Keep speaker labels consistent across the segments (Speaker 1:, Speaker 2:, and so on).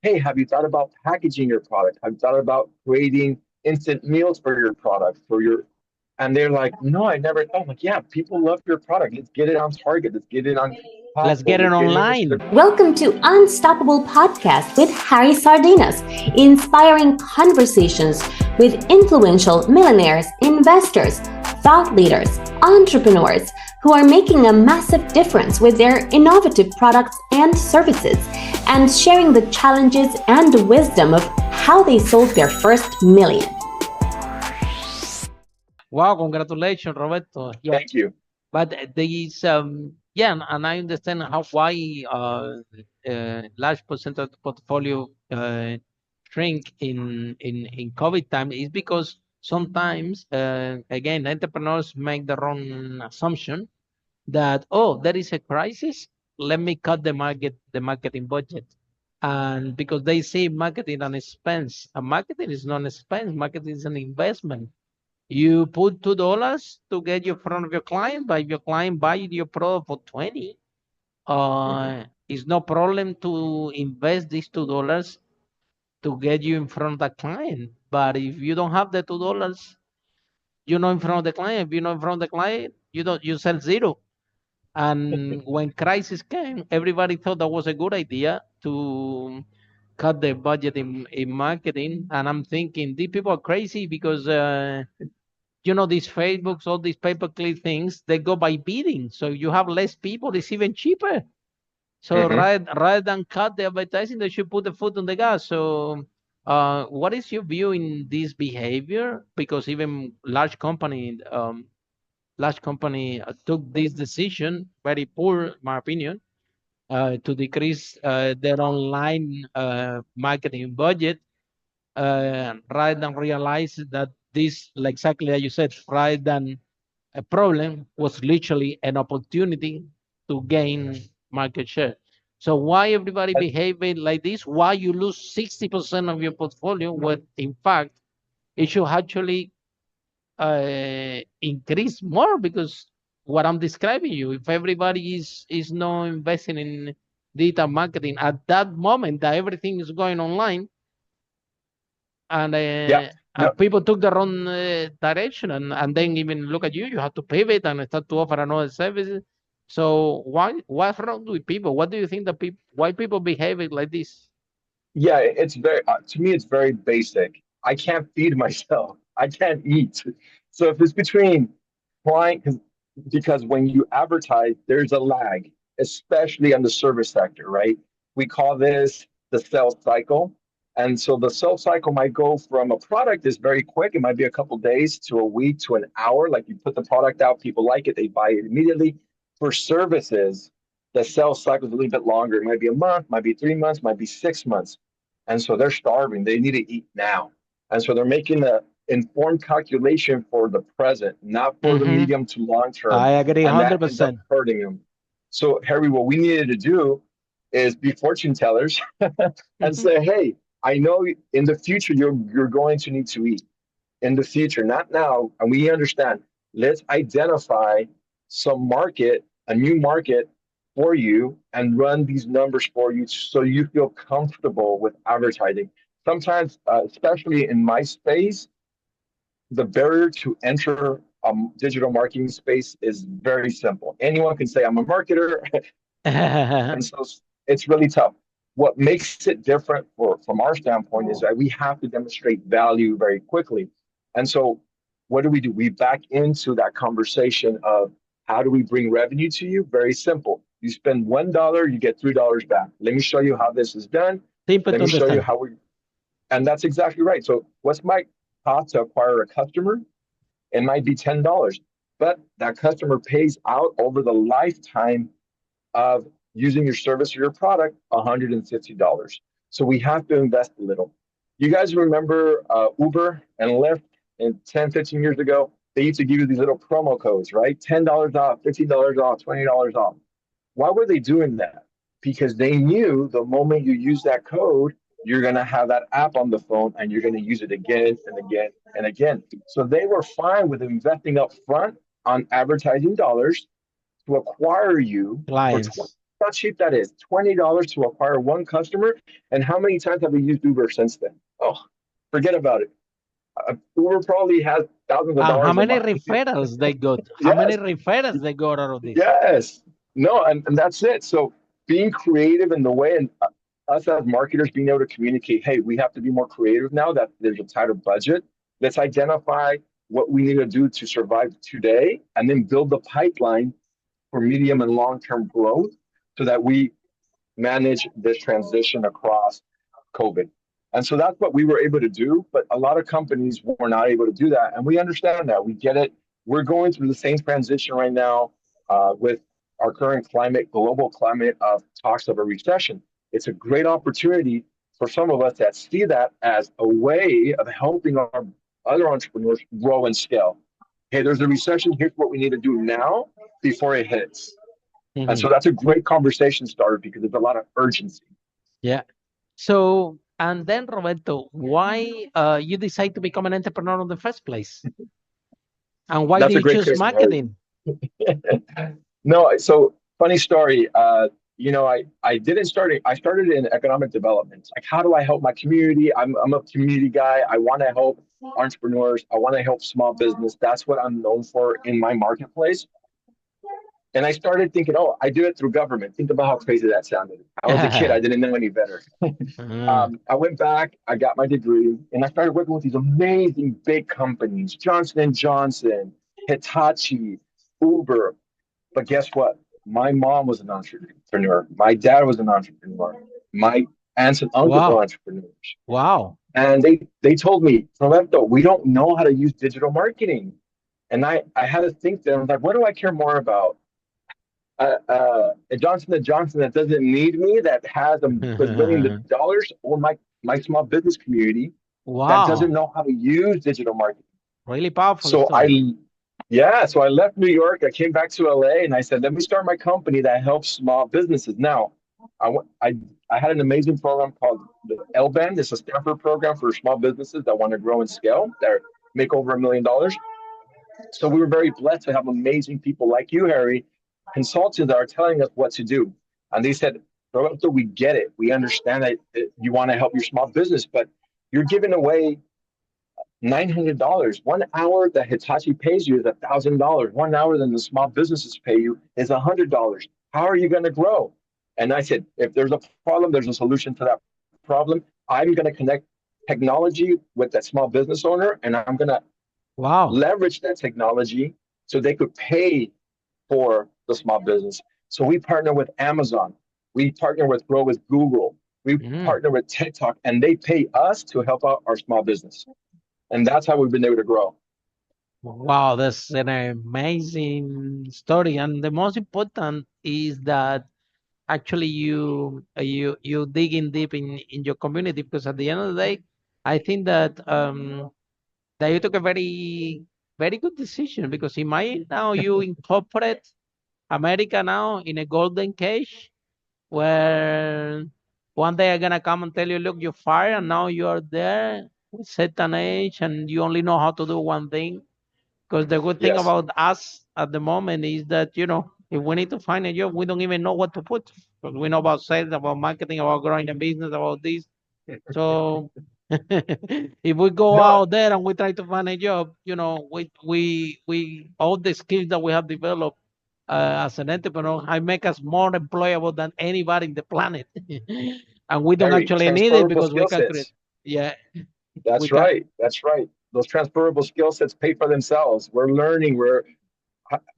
Speaker 1: hey, have you thought about packaging your product? Have you thought about creating instant meals for your product, and they're like, no, I never thought. I'm like, yeah, people love your product. Let's get it on Target. Let's get it on
Speaker 2: Let's
Speaker 1: Costco.
Speaker 2: get it
Speaker 1: Let's get it in
Speaker 2: online.
Speaker 3: Welcome to Unstoppable Podcast with Harry Sardinas, inspiring conversations with influential millionaires, investors, thought leaders, entrepreneurs who are making a massive difference with their innovative products and services, and sharing the challenges and wisdom of how they sold their first million.
Speaker 2: Wow, congratulations, Roberto. Yeah,
Speaker 1: Thank you.
Speaker 2: but there is yeah, and I understand how why large percent of the portfolio shrink in COVID time is because sometimes again entrepreneurs make the wrong assumption that, oh, there is a crisis, let me cut the marketing budget. And because they see marketing an expense, and marketing is not an expense, marketing is an investment. You put $2 to get you in front of your client, but if your client buy your product for 20,
Speaker 1: Mhm.
Speaker 2: it's no problem to invest these $2 to get you in front of the client. But if you don't have the $2, you're not in front of the client. If you're not in front of the client, you sell zero. And when crisis came, everybody thought that was a good idea to cut the budget in marketing. And I'm thinking these people are crazy because these Facebooks, all these pay-per-click things, they go by bidding. So you have less people, it's even cheaper. So
Speaker 1: Mhm.
Speaker 2: rather than cut the advertising, they should put the foot on the gas. So what is your view in this behavior? Because even large company took this decision, very poor, in my opinion, to decrease their online marketing budget, rather than realize that this, like exactly as you said, rather than a problem, was literally an opportunity to gain market share. So why everybody
Speaker 1: Uh,
Speaker 2: behaving like this? Why you lose 60% of your portfolio when in fact it should actually increase more? Because what I'm describing you, if everybody is not investing in digital marketing at that moment that everything is going online,
Speaker 1: Yeah. No.
Speaker 2: and people took the wrong direction, and then even look at you have to pivot and start to offer another service. So what's wrong with people? What do you think that people why people behave it like this?
Speaker 1: Yeah, it's very, to me, it's very basic. I can't feed myself. I can't eat. So if it's between client, because when you advertise, there's a lag, especially on the service sector, right? We call this the sales cycle. And so the sales cycle might go from a product is very quick. It might be a couple days to a week to an hour. Like you put the product out, people like it, they buy it immediately. For services, the sales cycle is a little bit longer. It might be a month, might be 3 months, might be 6 months. And so they're starving. They need to eat now. And so they're making an informed calculation for the present, not for the
Speaker 2: Hmm.
Speaker 1: medium to long
Speaker 2: I
Speaker 1: term.
Speaker 2: agree
Speaker 1: And that ends up
Speaker 2: 100%.
Speaker 1: hurting them. So, Harry, what we needed to do is be fortune tellers and
Speaker 2: Hmm.
Speaker 1: say, hey, I know in the future you're going to need to eat. In the future, not now. And we understand. Let's identify some market, a new market for you, and run these numbers for you so you feel comfortable with advertising. Sometimes, especially in my space, the barrier to enter a digital marketing space is very simple. Anyone can say, I'm a marketer. And so it's really tough. What makes it different from our standpoint is that we have to demonstrate value very quickly. And so what do? We back into that conversation of how do we bring revenue to you? Very simple. You spend $1, you get $3 back. Let me show you how this is done.
Speaker 2: Simple
Speaker 1: Let
Speaker 2: to
Speaker 1: me show you
Speaker 2: understand.
Speaker 1: how we, and that's exactly right. So what's my cost to acquire a customer? It might be $10, but that customer pays out over the lifetime of using your service or your product $150. So we have to invest a little. You guys remember Uber and Lyft in 10, 15 years ago? They used to give you these little promo codes, right? $10 off, $15 off, $20 off. Why were they doing that? Because they knew the moment you use that code, you're going to have that app on the phone and you're going to use it again and again and again. So they were fine with investing up front on advertising dollars to acquire you for
Speaker 2: Clients.
Speaker 1: how cheap that is. $20 to acquire one customer. And how many times have we used Uber since then? Oh, forget about it. Uber probably has thousands of
Speaker 2: How
Speaker 1: dollars a
Speaker 2: many
Speaker 1: month.
Speaker 2: referrals they got? How many
Speaker 1: Yes,
Speaker 2: referrals they got out of this?
Speaker 1: yes. No, and that's it. So being creative in the way, and us as marketers being able to communicate, hey, we have to be more creative now that there's a tighter budget. Let's identify what we need to do to survive today and then build the pipeline for medium and long-term growth so that we manage this transition across COVID. And so that's what we were able to do. But a lot of companies were not able to do that. And we understand that. We get it. We're going through the same transition right now with our current climate, global climate of talks of a recession. It's a great opportunity for some of us that see that as a way of helping our other entrepreneurs grow and scale. Hey, there's a recession. Here's what we need to do now before it hits. And so that's a great conversation starter because there's a lot of urgency.
Speaker 2: Yeah. So, and then Roberto, why you decide to become an entrepreneur in the first place? And why
Speaker 1: That's
Speaker 2: did
Speaker 1: a
Speaker 2: you
Speaker 1: great
Speaker 2: choose
Speaker 1: question, Harry.
Speaker 2: marketing?
Speaker 1: No, so funny story. I didn't start it. I started in economic development. Like, how do I help my community? I'm a community guy. I want to help entrepreneurs. I want to help small business. That's what I'm known for in my marketplace. And I started thinking, oh, I do it through government. Think about how crazy that sounded. I was a kid. I didn't know any better. I went back, I got my degree, and I started working with these amazing big companies, Johnson and Johnson, Hitachi, Uber. But guess what? My mom was an entrepreneur. My dad was an entrepreneur. My aunts and uncles were
Speaker 2: Wow.
Speaker 1: entrepreneurs.
Speaker 2: Wow.
Speaker 1: And they told me, Roberto, we don't know how to use digital marketing. And I had to think there. I was like, what do I care more about? A Johnson and Johnson that doesn't need me, that has a bazillion dollars, or my small business community that doesn't
Speaker 2: Wow.
Speaker 1: know how to use digital marketing.
Speaker 2: Really powerful
Speaker 1: So
Speaker 2: story.
Speaker 1: so I left New York. I came back to LA, and I said, let me start my company that helps small businesses. Now, I had an amazing program called the LBAN. It's a Stanford program for small businesses that want to grow and scale, that make over $1 million. So we were very blessed to have amazing people like you, Harry, consultants that are telling us what to do. And they said, Roberto, we get it. We understand that you want to help your small business, but you're giving away $900. 1 hour that Hitachi pays you is $1,000. 1 hour that the small businesses pay you is $100. How are you going to grow? And I said, if there's a problem, there's a solution to that problem. I'm going to connect technology with that small business owner, and I'm going to leverage that technology so they could pay for the small business. So we partner with Amazon. We partner with Grow with Google. We partner with TikTok, and they pay us to help out our small business. And that's how we've been able to grow.
Speaker 2: Wow, that's an amazing story. And the most important is that actually you dig in deep in your community, because at the end of the day, I think that that you took a very good decision, because imagine now you incorporate America now in a golden cage where one day I'm gonna come and tell you, look, you're fired, and now you're there with certain age and you only know how to do one thing. Because the good thing about us at the moment is that, if we need to find a job, we don't even know what to put. Because we know about sales, about marketing, about growing a business, about this. So if we go out there and we try to find a job, we all the skills that we have developed as an entrepreneur, I make us more employable than anybody in the planet. And we don't actually need it because we can create. Yeah.
Speaker 1: That's right. That's right. Those transferable skill sets pay for themselves. We're learning.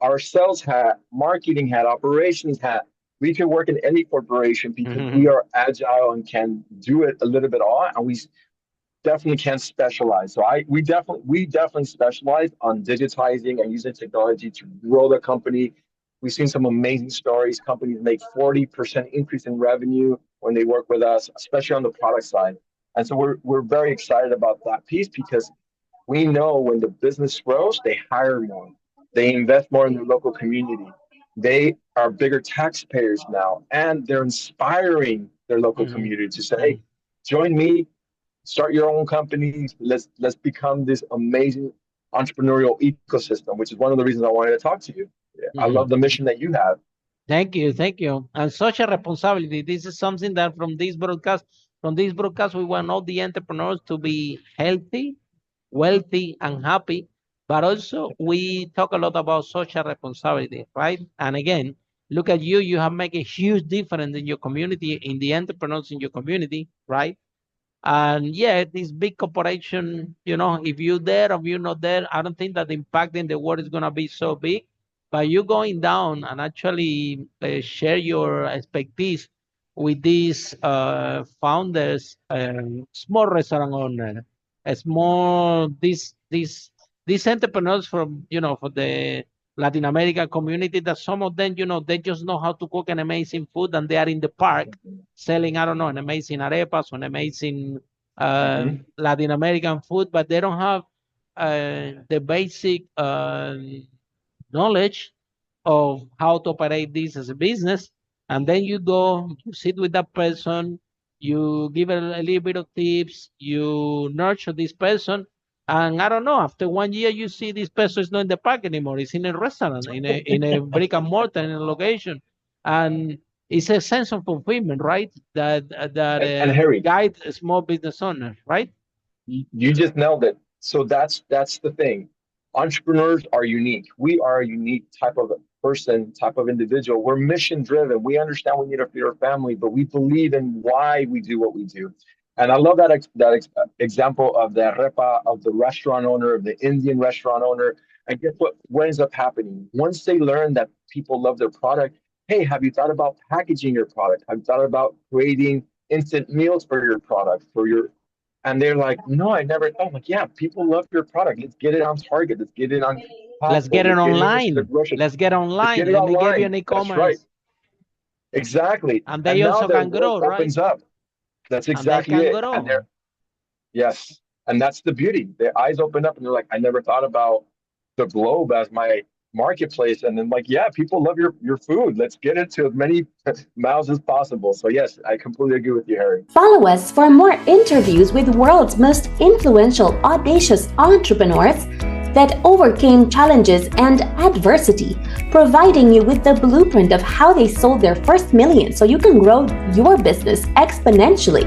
Speaker 1: Our sales hat, marketing hat, operations hat. We can work in any corporation because we are agile and can do it a little bit all, and we definitely can specialize. So we definitely specialize on digitizing and using technology to grow the company. We've seen some amazing stories. Companies make 40% increase in revenue when they work with us, especially on the product side. And so we're very excited about that piece because we know when the business grows, they hire more, they invest more in their local community. They are bigger taxpayers now, and they're inspiring their local community to say, hey, join me, start your own company. Let's become this amazing entrepreneurial ecosystem, which is one of the reasons I wanted to talk to you. I love the mission that you have.
Speaker 2: Thank you, thank you. And social responsibility. This is something that from this broadcast, we want all the entrepreneurs to be healthy, wealthy, and happy. But also, we talk a lot about social responsibility, right? And again, look at you. You have made a huge difference in your community, in the entrepreneurs in your community, right? And yeah, this big corporation, if you're there or you're not there, I don't think that the impact in the world is going to be so big. But you going down and actually share your expertise with these founders, small restaurant owner, a small these entrepreneurs from for the Latin American community, that some of them they just know how to cook an amazing food, and they are in the park selling, I don't know, an amazing arepas, an amazing Latin American food, but they don't have the basic knowledge of how to operate this as a business. And then you go, you sit with that person, you give a little bit of tips, you nurture this person. And I don't know, after 1 year, you see this person is not in the park anymore. It's in a restaurant, in a brick and mortar, in a location. And it's a sense of fulfillment, right?
Speaker 1: And Harry,
Speaker 2: guide a small business owner, right?
Speaker 1: you just nailed it. So that's the thing. Entrepreneurs are unique. We are a unique type of person, type of individual. We're mission driven. We understand we need to feed our family, but we believe in why we do what we do. And I love example of the repa, of the restaurant owner, of the Indian restaurant owner. And guess what ends up happening? Once they learn that people love their product, hey, have you thought about packaging your product? Have you thought about creating instant meals for your product, for your, and they're like, no, I never thought. I'm like, yeah, people love your product. Let's get it on Target. Let's get it on
Speaker 2: Let's get it online. Let's get online. Let me give you an e-commerce.
Speaker 1: That's right. Exactly.
Speaker 2: And they also can grow, right?
Speaker 1: Opens up. That's exactly it. And yes. And that's the beauty. Their eyes open up and they're like, I never thought about the globe as my marketplace. And then like, yeah, people love your food. Let's get it to as many mouths as possible. So yes, I completely agree with you, Harry.
Speaker 3: Follow us for more interviews with world's most influential, audacious entrepreneurs that overcame challenges and adversity, providing you with the blueprint of how they sold their first million so you can grow your business exponentially.